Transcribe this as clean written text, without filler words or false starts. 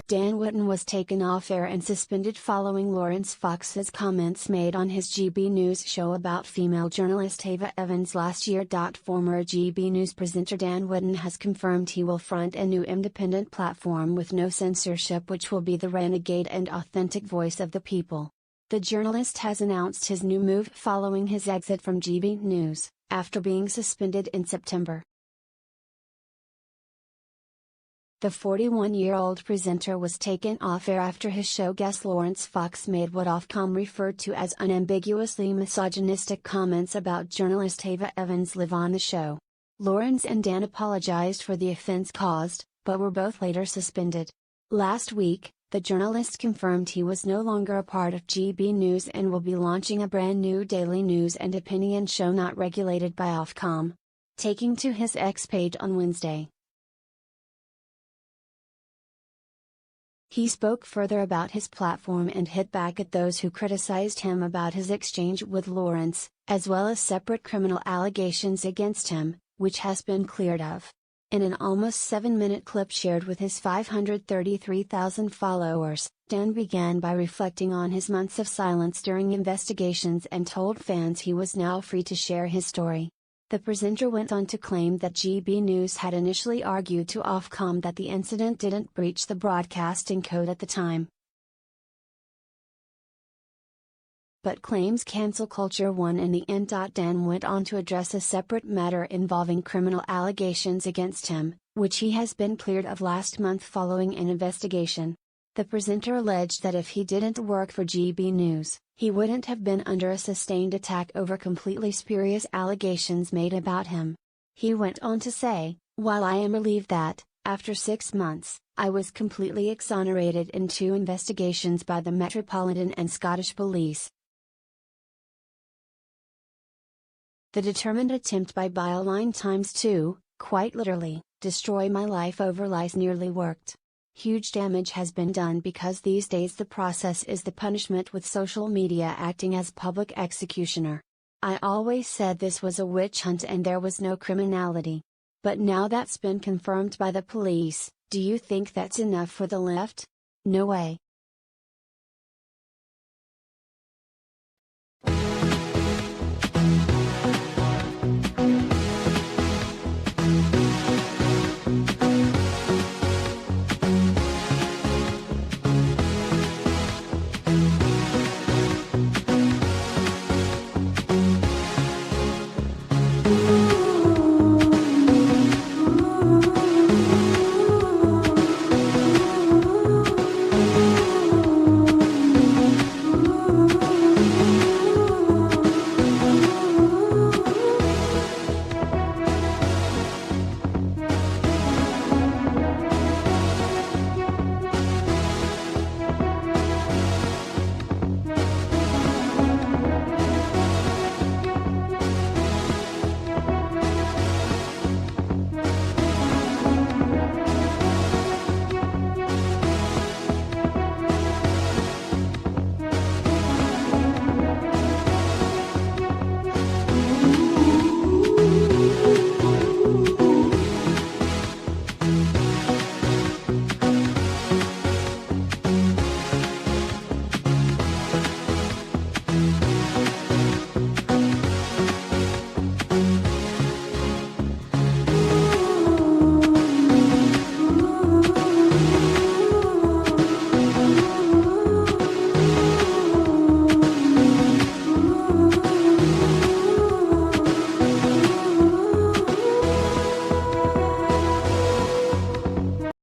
Dan Wootton was taken off air and suspended following Lawrence Fox's comments made on his GB News show about female journalist Ava Evans last year. Former GB News presenter Dan Wootton has confirmed he will front a new independent platform with no censorship, which will be the renegade and authentic voice of the people. The journalist has announced his new move following his exit from GB News, after being suspended in September. The 41-year-old presenter was taken off air after his show guest Lawrence Fox made what Ofcom referred to as unambiguously misogynistic comments about journalist Ava Evans live on the show. Lawrence and Dan apologized for the offense caused, but were both later suspended. Last week, the journalist confirmed he was no longer a part of GB News and will be launching a brand new daily news and opinion show not regulated by Ofcom. Taking to his X page on Wednesday, he spoke further about his platform and hit back at those who criticized him about his exchange with Lawrence, as well as separate criminal allegations against him, which has been cleared of. In an almost 7-minute clip shared with his 533,000 followers, Dan began by reflecting on his months of silence during investigations and told fans he was now free to share his story. The presenter went on to claim that GB News had initially argued to Ofcom that the incident didn't breach the broadcasting code at the time, but claims cancel culture won in the end. Dan went on to address a separate matter involving criminal allegations against him, which he has been cleared of last month following an investigation. The presenter alleged that if he didn't work for GB News, he wouldn't have been under a sustained attack over completely spurious allegations made about him. He went on to say, "While I am relieved that, after 6 months, I was completely exonerated in 2 investigations by the Metropolitan and Scottish Police, the determined attempt by Byline Times to, quite literally, destroy my life over lies nearly worked. Huge damage has been done because these days the process is the punishment, with social media acting as public executioner. I always said this was a witch hunt and there was no criminality. But now that's been confirmed by the police. Do you think that's enough for the left? No way.